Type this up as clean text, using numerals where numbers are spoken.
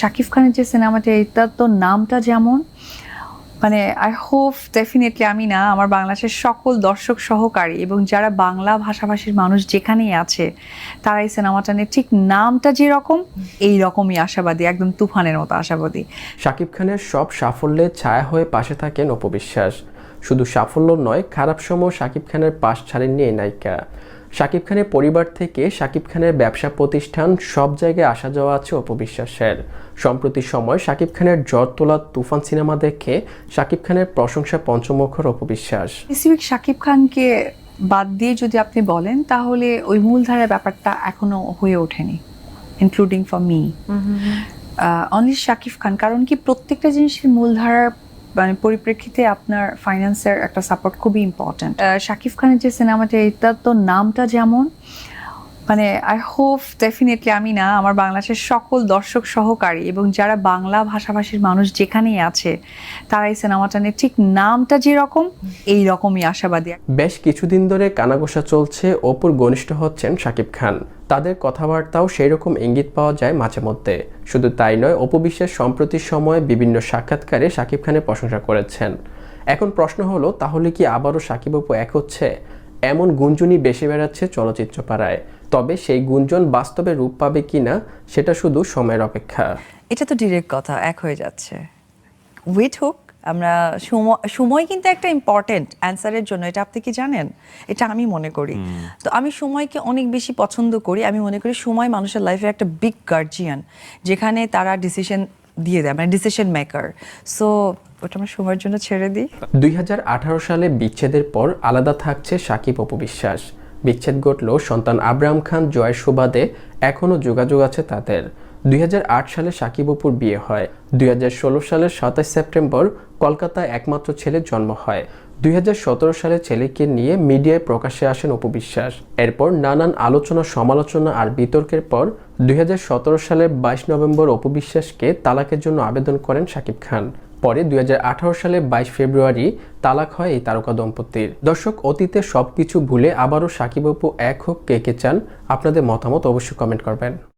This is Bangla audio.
শাকিব খানের যে সিনেমাটা, এটা তো নামটা যেমন, মানে আই হোপ ডেফিনেটলি আমি না, আমার বাংলাদেশের সকল দর্শক সহকারী এবং যারা বাংলা ভাষাভাষীর মানুষ যেখানেই আছে তারা এই সিনেমাটা নিয়ে ঠিক নামটা যেরকম এই রকমই আশাবাদী, একদম তুফানের মতো আশাবাদী। শাকিব খানের সব সাফল্যে ছায়া হয়ে পাশে থাকেন অপু বিশ্বাস। শুধু সাফল্য নয়, খারাপ সময় শাকিব খানের পাশ ছাড়েননি এই নায়িকা। শাকিব খানের পরিবার থেকে শাকিব খানের ব্যবসা প্রতিষ্ঠান সব জায়গায় আসা যাওয়া আছে অপু বিশ্বাসের। সম্প্রতি সময় শাকিব খানের জ্বর তোলা তুফান সিনেমা দেখে শাকিব খানের প্রশংসা পঞ্চমুখর অপু বিশ্বাস। স্পেসিফিক শাকিব খানকে বাদ দিয়ে যদি আপনি বলেন তাহলে ওই মূলধারার ব্যাপারটা এখনো হয়ে ওঠেনি, including for me. Only Shakib Khan, কারণ কি প্রত্যেকটা জিনিসের মূলধারার মানে পরিপ্রেক্ষিতে আপনার ফাইন্যান্সের একটা সাপোর্ট খুবই ইম্পর্ট্যান্ট। শাকিব খানের যে সিনেমাটা, এটা তো নামটা যেমন, মানে আই হোপ ডেফিনেটলি আমি না, আমার বাংলাদেশের সকল দর্শক সহকারী এবং যারা বাংলা ভাষাভাষীর মানুষ যেখানেই আছে তারা এই সিনেমাটা নিয়ে ঠিক নামটা যেরকম এই রকমই আশাবাদী। বেশ কিছুদিন ধরে কানাঘোষা চলছে অপুর ঘনিষ্ঠ হচ্ছেন শাকিব খান। তাদের কথাবার্তাও সেই রকম ইঙ্গিত পাওয়া যায় মাঝে মধ্যে। শুধু তাই নয়, অপু বিশ্বাস সম্প্রতি সময়ে বিভিন্ন সাক্ষাৎকারে শাকিব খানের প্রশংসা করেছেন। এখন প্রশ্ন হলো, তাহলে কি আবারও শাকিব অপু এক হচ্ছে? এমন গুঞ্জনই বেশি বেড়াচ্ছে চলচ্চিত্র পাড়ায়। তবে সেই গুঞ্জন বাস্তবে রূপ পাবে কিনা সেটা শুধু সময়ের অপেক্ষা। এটা তো ডিরেক্ট কথা, এক হয়ে যাচ্ছে। ওয়েট হোক, আমরা সময় কিন্তু একটা ইম্পর্টেন্ট অ্যান্সারের জন্য, এটা আপনি কি জানেন? এটা আমি মনে করি। তো আমি সময়কে অনেক বেশি পছন্দ করি। আমি মনে করি সময় মানুষের লাইফের একটা বিগ গার্জিয়ান, যেখানে তারা ডিসিশন দিয়ে দেয়, মানে ডিসিশন মেকার। সো ওটা আমরা সময়ের জন্য ছেড়ে দিই। 2018 সালে বিচ্ছেদের পর আলাদা থাকছে শাকিব অপু বিশ্বাস। বিচ্ছেদ ঘটলেও সন্তান আবরাম খান জয়ের সুবাদে এখনও যোগাযোগ আছে তাদের। 2008 সালে শাকিব অপুর বিয়ে হয়। 2016 সালের 27 সেপ্টেম্বর কলকাতায় একমাত্র ছেলের জন্ম হয়। 2017 সালে ছেলেকে নিয়ে মিডিয়ায় প্রকাশ্যে আসেন অপু বিশ্বাস। এরপর নানান আলোচনা, সমালোচনা আর বিতর্কের পর 2017 সালের 22 নভেম্বর অপু বিশ্বাসকে তালাকের জন্য আবেদন করেন শাকিব খান। পরে 2018 সালে 22 ফেব্রুয়ারি তালাক হয় এই তারকা দম্পতির। দর্শক, অতীতে সবকিছু ভুলে আবারও শাকিব অপু এক হোক, কে কে চান? আপনাদের মতামত অবশ্যই কমেন্ট করবেন।